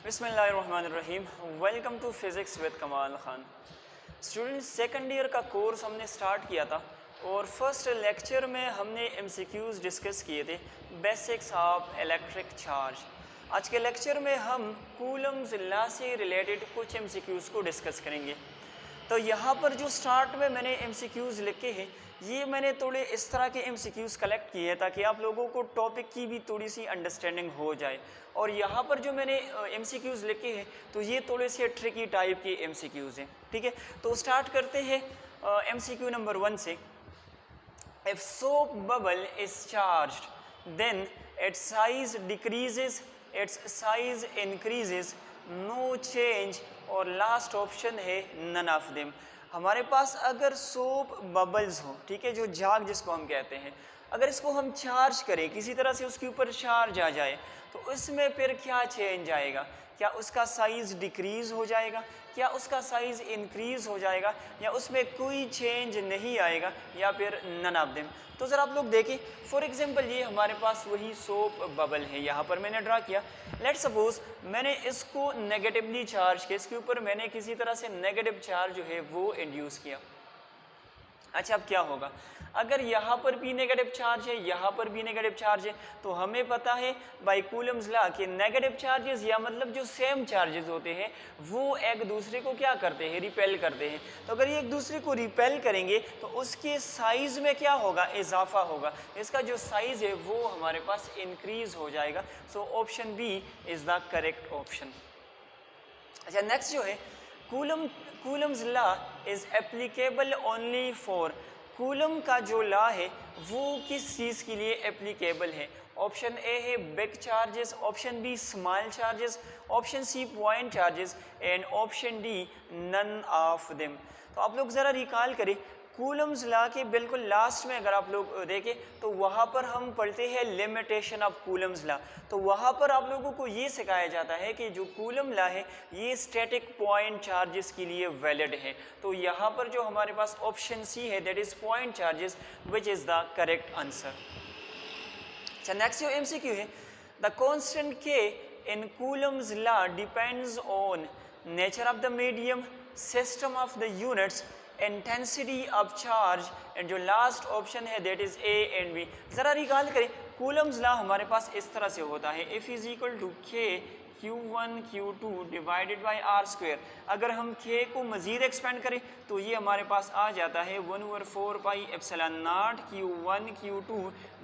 बिस्मिल्लाहिर्रहमानिर्रहीम। Welcome to physics with कमाल Khan. Students, second year का कोर्स हमने स्टार्ट किया था और फर्स्ट लेक्चर में हमने एमसीक्यूज़ डिस्कस किए थे, बेसिक्स ऑफ इलेक्ट्रिक चार्ज। आज के लेक्चर में हम कूलम्स लॉ से रिलेटेड कुछ एमसीक्यूज़ को डिस्कस करेंगे। तो यहाँ पर जो स्टार्ट में मैंने एमसीक्यूज़ लिखे हैं, ये मैंने थोड़े इस तरह के एमसीक्यूज़ कलेक्ट किए हैं ताकि आप लोगों को टॉपिक की भी थोड़ी सी अंडरस्टैंडिंग हो जाए। और यहाँ पर जो मैंने एमसीक्यूज़ लिखे हैं तो ये थोड़े से ट्रिकी टाइप के एमसीक्यूज़ हैं। ठीक है, तो स्टार्ट करते हैं एमसीक्यू नंबर 1 से। If soap bubble is charged, then its size decreases, its size increases, no change, और लास्ट ऑप्शन है none of them। हमारे पास अगर सोप बबल्स हो, ठीक है, जो झाग जिसको हम कहते हैं, अगर इसको हम चार्ज करें, किसी तरह से उसके ऊपर चार्ज आ जाए, तो इसमें फिर क्या चेंज आएगा? क्या उसका साइज़ डिक्रीज़ हो जाएगा, क्या उसका साइज़ इंक्रीज़ हो जाएगा, या उसमें कोई चेंज नहीं आएगा, या फिर नन ऑफ देम। तो ज़रा आप लोग देखें, फॉर एग्जांपल ये हमारे पास वही सोप बबल है, यहाँ पर मैंने ड्रा किया। लेट्स सपोज मैंने इसको नेगेटिवली चार्ज किया, इसके ऊपर मैंने किसी तरह से नेगेटिव चार्ज जो है वो इंड्यूस किया। अच्छा, अब क्या होगा? अगर यहाँ पर भी नेगेटिव चार्ज है, यहाँ पर भी नेगेटिव चार्ज है, तो हमें पता है बाय कूलम्स लॉ कि नेगेटिव चार्जेस या मतलब जो सेम चार्जेस होते हैं वो एक दूसरे को क्या करते हैं? रिपेल करते हैं। तो अगर ये एक दूसरे को रिपेल करेंगे तो उसके साइज़ में क्या होगा? इजाफा होगा। इसका जो साइज़ है वो हमारे पास इंक्रीज़ हो जाएगा। So option B is the correct option. अच्छा, नेक्स्ट जो है Coulomb's law is applicable only for. Coulomb का जो लॉ है वो किस चीज़ के लिए एप्लीकेबल है? ऑप्शन ए है big charges, option B small charges, option C point charges, and option D none of them. तो आप लोग ज़रा रिकॉल करें, कूलम्स लॉ के बिल्कुल लास्ट में अगर आप लोग देखें तो वहाँ पर हम पढ़ते हैं लिमिटेशन ऑफ कूलम्स लॉ। तो वहाँ पर आप लोगों को ये सिखाया जाता है कि जो कूलम लॉ है ये स्टैटिक पॉइंट चार्जेस के लिए वैलिड है। तो यहाँ पर जो हमारे पास ऑप्शन सी है that is point charges, which is the correct answer. अच्छा, नेक्स्ट जो एमसीक्यू है, the constant K in Coulomb's law depends on nature of the medium, system of the units, intensity of charge, and जो last option है that is A and B. ज़रा recall करें, Coulomb's law हमारे पास इस तरह से होता है, F इज इक्वल टू के Q1 Q2 divided by are square. अगर हम K को मज़ीद एक्सपेंड करें तो ये हमारे पास आ जाता है 1/4 pi epsilon naught Q1 Q2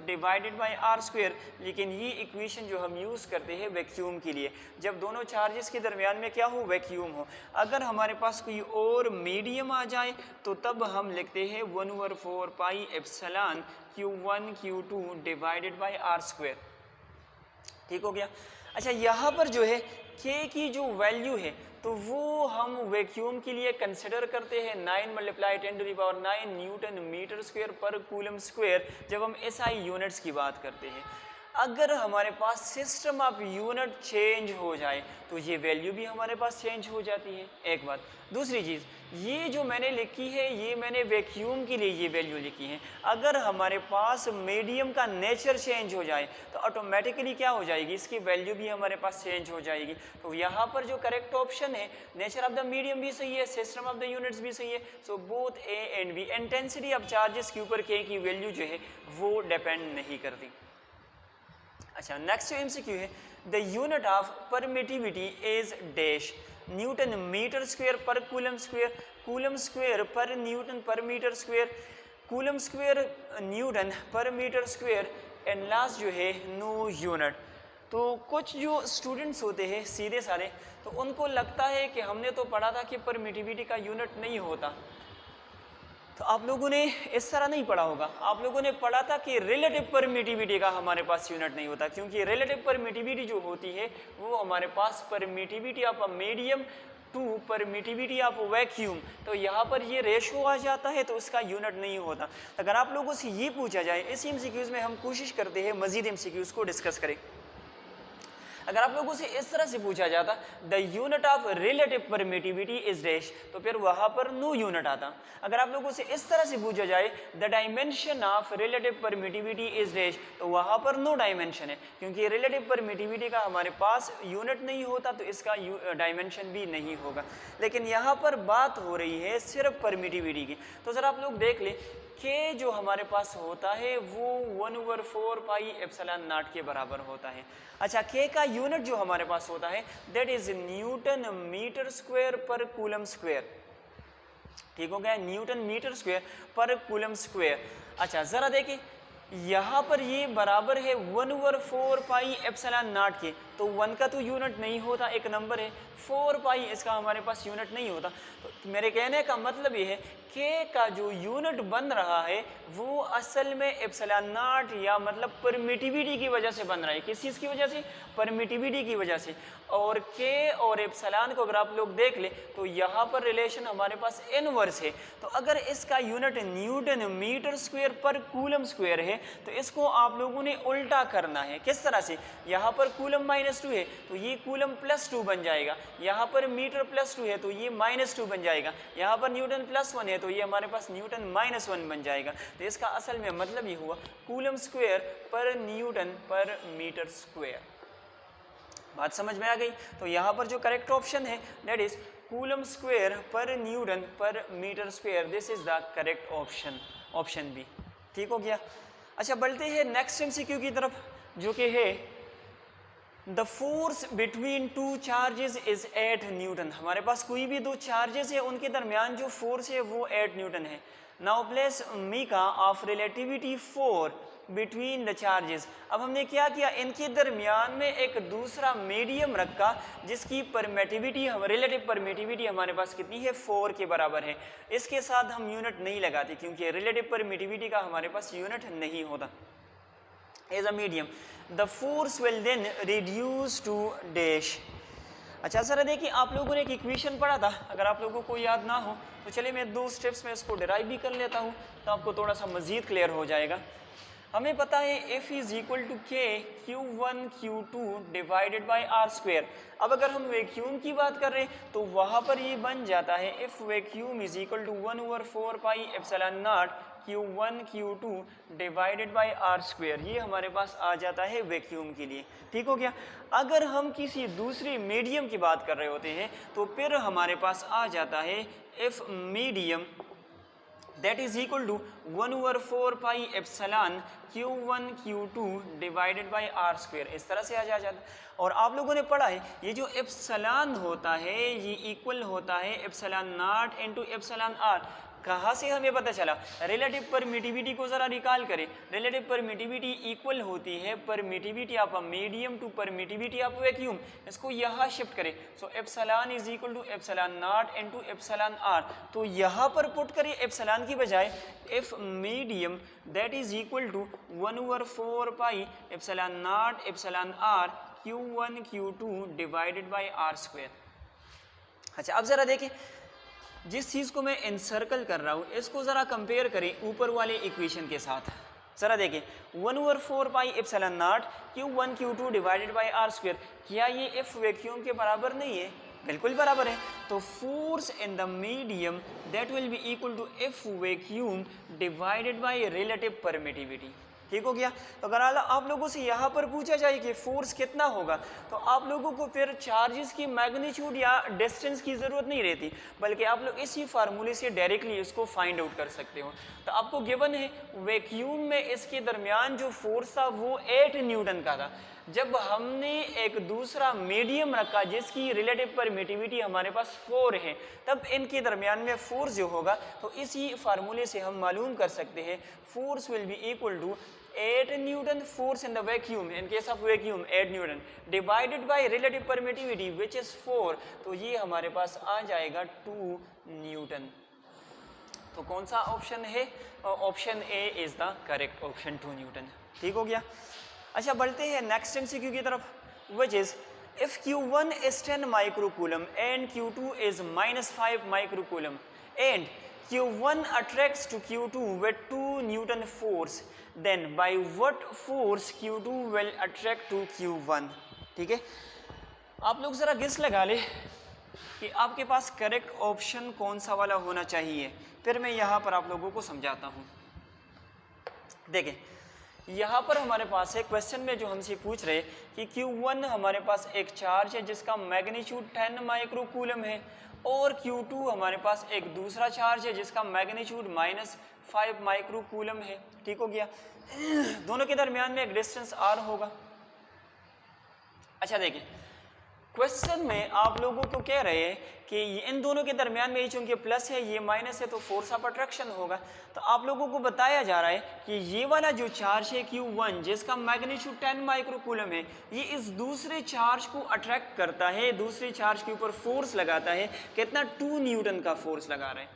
divided by are square. लेकिन ये इक्वेशन जो हम यूज़ करते हैं वैक्यूम के लिए, जब दोनों चार्जेस के दरमियान में क्या हो? वैक्यूम हो। अगर हमारे पास कोई और मीडियम आ जाए तो तब हम लिखते हैं 1/4 pi epsilon Q1 Q2 divided by are square. ठीक हो गया? अच्छा, यहाँ पर जो है K की जो वैल्यू है तो वो हम वैक्यूम के लिए कंसिडर करते हैं 9 × 10⁹ Newton metre square per coulomb square, जब हम SI यूनिट्स की बात करते हैं। अगर हमारे पास सिस्टम ऑफ यूनिट चेंज हो जाए तो ये वैल्यू भी हमारे पास चेंज हो जाती है, एक बात। दूसरी चीज़, ये जो मैंने लिखी है ये मैंने वैक्यूम के लिए ये वैल्यू लिखी है। अगर हमारे पास मीडियम का नेचर चेंज हो जाए तो ऑटोमेटिकली क्या हो जाएगी? इसकी वैल्यू भी हमारे पास चेंज हो जाएगी। तो यहाँ पर जो करेक्ट ऑप्शन है, नेचर ऑफ द मीडियम भी सही है, सिस्टम ऑफ द यूनिट्स भी सही है। So both A and B. Intensity of charges के ऊपर K की वैल्यू जो है वो डिपेंड नहीं करती। अच्छा, नेक्स्ट एमसीक्यू है, the unit of permittivity is dash. Newton metre square per coulomb square, coulomb square per newton per metre square, coulomb square newton per metre square, and last जो है no unit. तो कुछ जो students होते हैं सीधे सारे, तो उनको लगता है कि हमने तो पढ़ा था कि परमिटिविटी का यूनिट नहीं होता। तो आप लोगों ने इस तरह नहीं पढ़ा होगा, आप लोगों ने पढ़ा था कि रिलेटिव परमिटिविटी का हमारे पास यूनिट नहीं होता, क्योंकि रिलेटिव परमिटिविटी जो होती है वो हमारे पास permittivity of a medium to permittivity of vacuum, तो यहाँ पर ये रेशो आ जाता है तो उसका यूनिट नहीं होता। अगर आप लोगों से ये पूछा जाए, इस एमसीक्यूज़ में हम कोशिश करते हैं मज़ीद एमसीक्यूज़ को डिस्कस करें। अगर आप लोगों से इस तरह से पूछा जाता the unit of relative permittivity is dash, तो फिर वहां पर नो यूनिट आता। अगर आप लोगों से इस तरह से पूछा जाए the dimension of relative permittivity is dash, तो वहां पर नो डायमेंशन है, क्योंकि रिलेटिव परमिटिविटी का हमारे पास यूनिट नहीं होता तो इसका डायमेंशन भी नहीं होगा। लेकिन यहाँ पर बात हो रही है सिर्फ परमिटिविटी की। तो जरा आप लोग देख ले के जो हमारे पास होता है वो 1/4 पाई एप्सिलॉन नॉट के बराबर होता है। अच्छा, के का यूनिट जो हमारे पास होता है that is newton metre square per coulomb square. ठीक हो गया, newton metre square per coulomb square. अच्छा जरा देखिए यहाँ पर ये बराबर है 1/4 पाई एप्सिलॉन नॉट के, तो 1 का तो यूनिट नहीं होता, एक नंबर है, 4 पाई इसका हमारे पास यूनिट नहीं होता। तो मेरे कहने का मतलब ये है के का जो यूनिट बन रहा है वो असल में एप्सिलॉन नॉट या मतलब परमिटिविटी की वजह से बन रहा है। किस चीज़ की वजह से? परमिटिविटी की वजह से। और के और एप्सिलॉन को अगर आप लोग देख ले तो यहाँ पर रिलेशन हमारे पास इनवर्स है। तो अगर इसका unit Newton metre square per coulomb square है तो इसको आप लोगों ने उल्टा करना है। किस तरह से? यहाँ पर कूलम -2 है तो ये कूलम +2 बन जाएगा, यहाँ पर मीटर +2 है तो ये -2 बन जाएगा, यहाँ पर न्यूटन +1 है तो ये हमारे पास न्यूटन -1 बन जाएगा। तो इसका असल में मतलब ये हुआ coulomb square per newton per metre square. बात समझ में आ गई? तो यहाँ पर जो करेक्ट ऑप्शन है that is coulomb square per newton per metre square. This is the correct option, option B. ठीक हो गया। अच्छा बढ़ते हैं नेक्स्ट एमसीक्यू की तरफ जो कि है the force between two charges is 8 Newton. हमारे पास कोई भी दो चार्जेस है उनके दरमियान जो फोर्स है वो 8 न्यूटन है। Now place mica of relativity 4 between the charges. अब हमने क्या किया, इनके दरमियान में एक दूसरा मीडियम रखा जिसकी परमिटिविटी रिलेटिव परमिटिविटी हमारे पास कितनी है? 4 के बराबर है। इसके साथ हम यूनिट नहीं लगाते क्योंकि रिलेटिव परमिटिविटी का हमारे पास यूनिट नहीं होता। As a medium the force will then reduce to dash. अच्छा सर देखिए आप लोगों ने एक इक्वेशन पढ़ा था, अगर आप लोगों को याद ना हो तो चलिए मैं 2 स्टेप्स में इसको डिराइव भी कर लेता हूँ तो आपको थोड़ा सा मज़ीद क्लियर हो जाएगा। हमें पता है F इज इक्वल टू के Q1 Q2 divided by are square. अब अगर हम वैक्यूम की बात कर रहे हैं तो वहाँ पर ये बन जाता है F vacuum is equal to 1/4 pi epsilon naught Q1 Q2 divided by are square. ये हमारे पास आ जाता है वैक्यूम के लिए। ठीक हो गया। अगर हम किसी दूसरे मीडियम की बात कर रहे होते हैं तो फिर हमारे पास आ जाता है F medium that is equal to 1/4 pi epsilon Q1 Q2 divided by are square. इस तरह से आ जाता। और आप लोगों ने पढ़ा है ये जो एप्सिलॉन होता है ये इक्वल होता है epsilon not into epsilon R. कहाँ से हमें पता चला? रिलेटिव परमिटिविटी को ज़रा रिकॉल करें। रिलेटिव परमिटिविटी इक्वल होती है permittivity of a medium to permittivity of vacuum. इसको यहाँ शिफ्ट करें। So epsilon is equal to epsilon not into epsilon R. तो यहाँ पर पुट करिए एप्सिलॉन की बजाय F medium that is equal to 1/4 pi epsilon not epsilon R Q1 Q2 divided by are square. अच्छा अब ज़रा देखिए जिस चीज़ को मैं एनसर्कल कर रहा हूँ इसको ज़रा कंपेयर करें ऊपर वाले इक्वेशन के साथ। ज़रा देखिए 1/4 pi epsilon naught Q1 Q2 divided by are square. क्या ये F वैक्यूम के बराबर नहीं है? बिल्कुल बराबर है। तो force in the medium that will be equal to F vacuum divided by relative permittivity. ठीक हो गया। तो अगर आप लोगों से यहाँ पर पूछा जाए कि फोर्स कितना होगा तो आप लोगों को फिर चार्जेस की मैग्नीट्यूड या डिस्टेंस की ज़रूरत नहीं रहती, बल्कि आप लोग इसी फार्मूले से डायरेक्टली इसको फाइंड आउट कर सकते हो। तो आपको गिवन है वैक्यूम में इसके दरमियान जो फोर्स था वो 8 न्यूटन का था। जब हमने एक दूसरा मीडियम रखा जिसकी रिलेटिव परमिटिविटी हमारे पास 4 है तब इनके दरमियान में फोर्स जो होगा तो इसी फार्मूले से हम मालूम कर सकते हैं force will be equal to 8 newton force in the vacuum in case of vacuum 8 newton divided by relative permittivity which is 4। तो ये हमारे पास आ जाएगा 2 न्यूटन। तो कौन सा ऑप्शन है? Option A is the correct option, 2 Newton. ठीक हो गया। अच्छा बढ़ते हैं नेक्स्ट एमसीक्यू की तरफ which is if Q1 is 10 microcoulomb and Q2 is -5 microcoulomb and Q1 attracts to Q2 with 2 Newton force, then by what force Q2 will attract to Q1? ठीक है, आप लोग ज़रा गेस लगा ले कि आपके पास करेक्ट ऑप्शन कौन सा वाला होना चाहिए, फिर मैं यहाँ पर आप लोगों को समझाता हूँ। देखें, यहाँ पर हमारे पास है क्वेश्चन में जो हमसे पूछ रहे कि Q1 हमारे पास एक चार्ज है जिसका मैग्नीट्यूड 10 माइक्रोकूलम है, और Q2 हमारे पास एक दूसरा चार्ज है जिसका मैग्नीट्यूड -5 माइक्रोकूलम है। ठीक हो गया, दोनों के दरमियान में एक डिस्टेंस R होगा। अच्छा देखिए, क्वेश्चन में आप लोगों को कह रहे हैं कि इन दोनों के दरमियान में ये चूंकि प्लस है ये माइनस है तो फोर्स ऑफ अट्रैक्शन होगा। तो आप लोगों को बताया जा रहा है कि ये वाला जो चार्ज है Q1 जिसका मैग्नीट्यूड 10 माइक्रोकूलम है, ये इस दूसरे चार्ज को अट्रैक्ट करता है, दूसरे चार्ज के ऊपर फोर्स लगाता है। कितना? 2 न्यूटन का फोर्स लगा रहा है।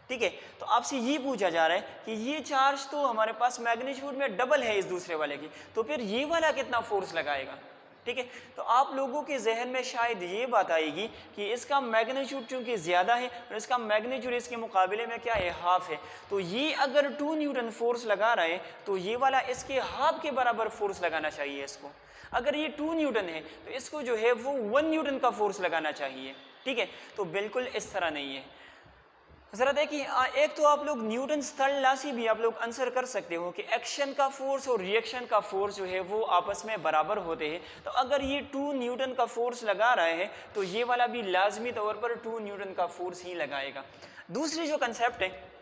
ठीक है, तो आपसे ये पूछा जा रहा है कि ये चार्ज तो हमारे पास मैग्नीट्यूड में डबल है इस दूसरे वाले की, तो फिर ये वाला कितना फोर्स लगाएगा। ठीक है, तो आप लोगों के जहन में शायद ये बात आएगी कि इसका मैग्नीट्यूड चूंकि ज़्यादा है और इसका मैग्नीट्यूड इसके मुकाबले में क्या है, हाफ है, तो ये अगर 2 न्यूटन फोर्स लगा रहा है तो ये वाला इसके हाफ के बराबर फोर्स लगाना चाहिए इसको। अगर ये 2 न्यूटन है तो इसको जो है वो 1 न्यूटन का फोर्स लगाना चाहिए। ठीक है, तो बिल्कुल इस तरह नहीं है। ज़रा देखिए, एक तो आप लोग न्यूटन थर्ड से भी आप लोग आंसर कर सकते हो कि एक्शन का फोर्स और रिएक्शन का फोर्स जो है वो आपस में बराबर होते हैं। तो अगर ये 2 न्यूटन का फोर्स लगा रहा है तो ये वाला भी लाजमी तौर पर 2 न्यूटन का फोर्स ही लगाएगा। दूसरी जो कंसेप्ट है,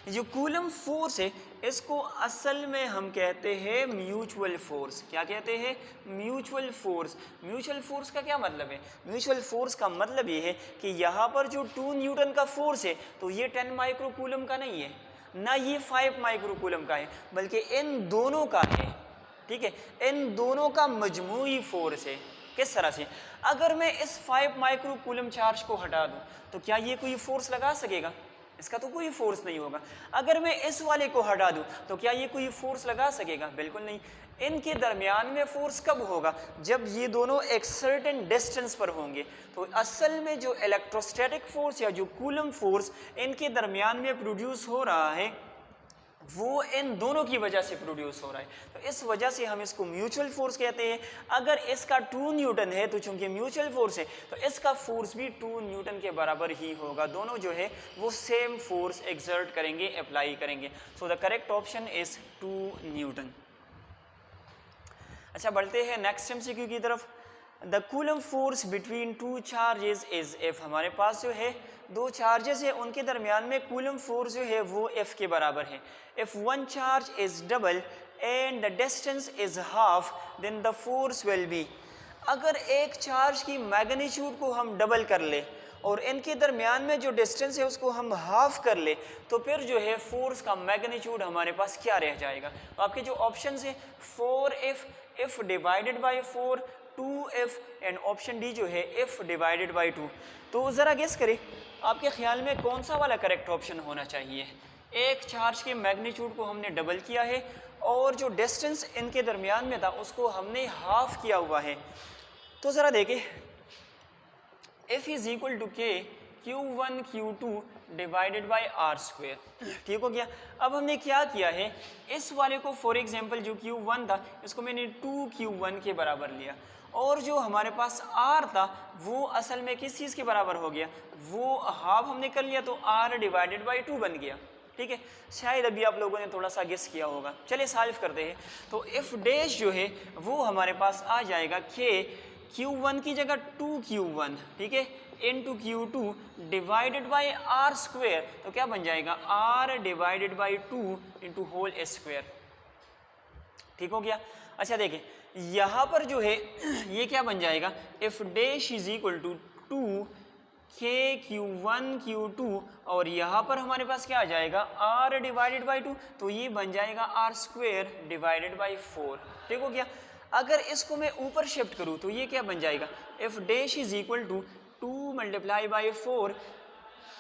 जो कूलम फोर्स है, इसको असल में हम कहते हैं म्यूचुअल फोर्स। क्या कहते हैं? Mutual force. म्यूचुअल फोर्स का क्या मतलब है? म्यूचुअल फोर्स का मतलब ये है कि यहाँ पर जो 2 न्यूटन का फोर्स है तो ये 10 माइक्रोकूलम का नहीं है, ना ये 5 माइक्रोकूलम का है, बल्कि इन दोनों का है। ठीक है, इन दोनों का मजमूई फोर्स है। किस तरह से? अगर मैं इस 5 माइक्रोकूलम चार्ज को हटा दूँ तो क्या ये कोई फोर्स लगा सकेगा? इसका तो कोई फोर्स नहीं होगा। अगर मैं इस वाले को हटा दूं तो क्या ये कोई फोर्स लगा सकेगा? बिल्कुल नहीं। इनके दरमियान में फोर्स कब होगा? जब ये दोनों एक सर्टेन डिस्टेंस पर होंगे। तो असल में जो इलेक्ट्रोस्टैटिक फोर्स या जो कूलम फोर्स इनके दरमियान में प्रोड्यूस हो रहा है वो इन दोनों की वजह से प्रोड्यूस हो रहा है। तो इस वजह से हम इसको म्यूचुअल फोर्स कहते हैं। अगर इसका 2 न्यूटन है तो चूंकि म्यूचुअल फोर्स है तो इसका फोर्स भी 2 न्यूटन के बराबर ही होगा। दोनों जो है वो सेम फोर्स एक्सर्ट करेंगे, अप्लाई करेंगे। सो the correct option is 2 Newton. अच्छा, बढ़ते हैं नेक्स्ट एमसीक्यू की तरफ। The coulomb force between 2 charges is F. हमारे पास जो है 2 चार्जेस है, उनके दरमियान में कूलम फोर्स जो है वो एफ के बराबर है। If one charge is double and the distance is half then the force will be. अगर एक चार्ज की मैग्नीट्यूड को हम डबल कर ले और इनके दरमियान में जो डिस्टेंस है उसको हम हाफ कर ले तो फिर जो है फोर्स का मैग्नीट्यूड हमारे पास क्या रह जाएगा? तो आपके जो ऑप्शन है 4 if divided by 4, 2f and option D जो है if डिवाइडेड बाई 2। तो ज़रा गेस करें आपके ख्याल में कौन सा वाला करेक्ट ऑप्शन होना चाहिए? एक चार्ज के मैग्नीट्यूड को हमने डबल किया है और जो डिस्टेंस इनके दरमियान में था उसको हमने हाफ किया हुआ है। तो ज़रा देखें, f इज इक्वल टू के Q1 Q2 divided by are square. ठीक हो गया। अब हमने क्या किया है, इस वाले को फॉर एग्जांपल जो Q1 था इसको मैंने 2Q1 के बराबर लिया और जो हमारे पास R था वो असल में किस चीज़ के बराबर हो गया? वो हाफ हमने कर लिया तो R डिवाइडेड बाई 2 बन गया। ठीक है, शायद अभी आप लोगों ने थोड़ा सा गेस किया होगा। चलिए सॉल्व करते हैं। तो इफ डैश जो है वो हमारे पास आ जाएगा के Q1 की जगह 2Q1, ठीक है, into Q2 divided by are square. तो क्या बन जाएगा? R divided by 2 into whole square. ठीक हो गया। अच्छा देखिए, यहाँ पर जो है ये क्या बन जाएगा? If dash is equal to 2K Q1 Q2 और यहाँ पर हमारे पास क्या आ जाएगा? R डिवाइडेड बाई 2, तो ये बन जाएगा R स्क्वेयर डिवाइडेड बाई 4। ठीक हो गया। अगर इसको मैं ऊपर शिफ्ट करूँ तो ये क्या बन जाएगा? If dash is equal to 2 multiply by 4,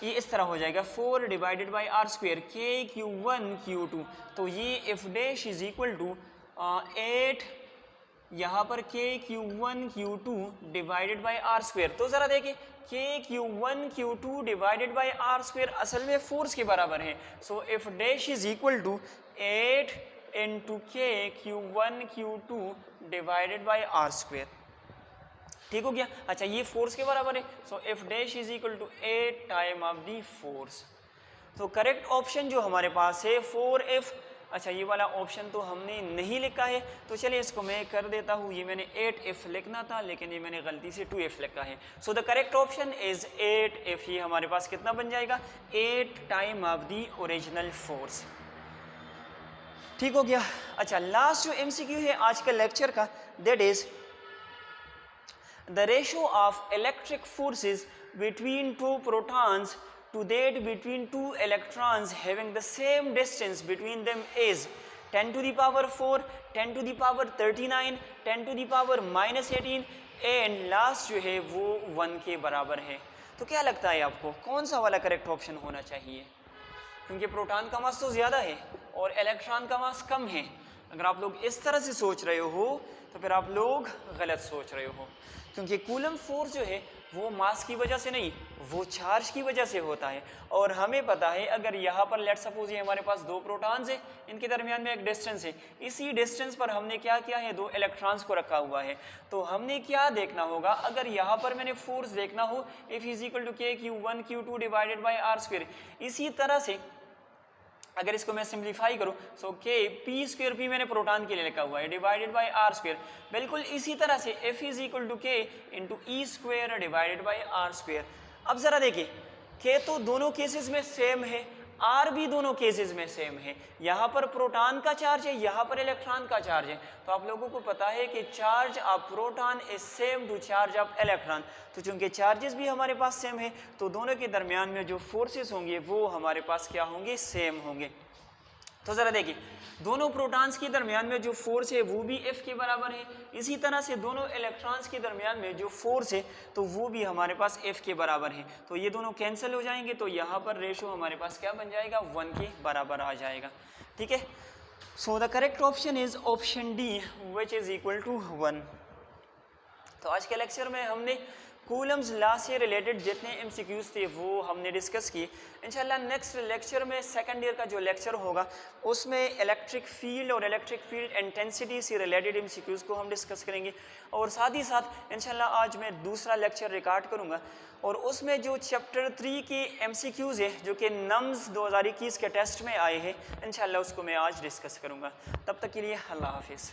ये इस तरह हो जाएगा 4 divided by are square K Q1 Q2। तो ये if dash is equal to 8 यहाँ पर K Q1 Q2 divided by are square. तो ज़रा देखिए K Q2 divided by are square असल में फोर्स के बराबर है। So if dash is equal to 8 into K Q1 Q2 divided by are square. ठीक हो गया। अच्छा ये फोर्स के बराबर है, so F dash is equal to 8 time of the force. तो करेक्ट ऑप्शन जो हमारे पास है 4F। अच्छा ये वाला ऑप्शन तो हमने नहीं लिखा है, तो चलिए इसको मैं कर देता हूँ। ये मैंने 8F लिखना था लेकिन ये मैंने गलती से 2F लिखा है। So the correct option is 8F। ये हमारे पास कितना बन जाएगा, 8 time of the original force. ठीक हो गया। अच्छा लास्ट जो MCQ है आज के लेक्चर का, that is the ratio of electric forces between two protons to that between two electrons having the same distance between them is 10 to the power 4, 10 to the power 39, 10 to the power minus 18 and last जो है वो 1 के बराबर है। तो क्या लगता है आपको कौन सा वाला करेक्ट ऑप्शन होना चाहिए? क्योंकि प्रोटॉन का मास तो ज़्यादा है और इलेक्ट्रॉन का मास कम है। अगर आप लोग इस तरह से सोच रहे हो तो फिर आप लोग गलत सोच रहे हो, क्योंकि कूलम फोर्स जो है वो मास की वजह से नहीं, वो चार्ज की वजह से होता है। और हमें पता है अगर यहाँ पर लेट सपोज ये हमारे पास दो प्रोटॉन्स है, इनके दरमियान में एक डिस्टेंस है, इसी डिस्टेंस पर हमने क्या किया है, दो इलेक्ट्रॉन्स को रखा हुआ है। तो हमने क्या देखना होगा, अगर यहाँ पर मैंने फोर्स देखना हो F इज इक्वल टू के Q1 Q2 divided by are square, इसी तरह से अगर इसको मैं सिंप्लीफाई करूं सो के पी स्क्वायर पी मैंने प्रोटॉन के लिए लिखा हुआ है डिवाइडेड बाय आर स्क्वायर, बिल्कुल इसी तरह से F is equal to K into E square divided by R square. अब जरा देखिए के तो दोनों केसेस में सेम है, आर भी दोनों केसेस में सेम है। यहाँ पर प्रोटॉन का चार्ज है, यहाँ पर इलेक्ट्रॉन का चार्ज है। तो आप लोगों को पता है कि charge of proton is same to charge of electron. तो चूंकि चार्जेस भी हमारे पास सेम है तो दोनों के दरमियान में जो फोर्सेस होंगे वो हमारे पास क्या होंगे, सेम होंगे। तो ज़रा देखिए दोनों प्रोटॉन्स के दरमियान में जो फोर्स है वो भी F के बराबर है, इसी तरह से दोनों इलेक्ट्रॉन्स के दरमियान में जो फोर्स है तो वो भी हमारे पास F के बराबर है। तो ये दोनों कैंसिल हो जाएंगे, तो यहाँ पर रेशो हमारे पास क्या बन जाएगा, 1 के बराबर आ जाएगा। ठीक है, so the correct option is option D which is equal to 1। तो आज के लेक्चर में हमने कूलम्स लॉ से रिलेटेड जितने MCQs थे वो हमने डिस्कस किए। इंशाल्लाह नेक्स्ट लेक्चर में सेकंड ईयर का जो लेक्चर होगा उसमें इलेक्ट्रिक फील्ड और इलेक्ट्रिक फील्ड इंटेंसिटी से रिलेटेड MCQs को हम डिस्कस करेंगे। और साथ ही साथ इंशाल्लाह आज मैं दूसरा लेक्चर रिकॉर्ड करूँगा और उसमें जो चैप्टर 3 के MCQs है जो कि नम्स 2021 के टेस्ट में आए हैं, इंशाल्लाह उसको मैं आज डिस्कस करूँगा। तब तक के लिए अल्लाह हाफिज़।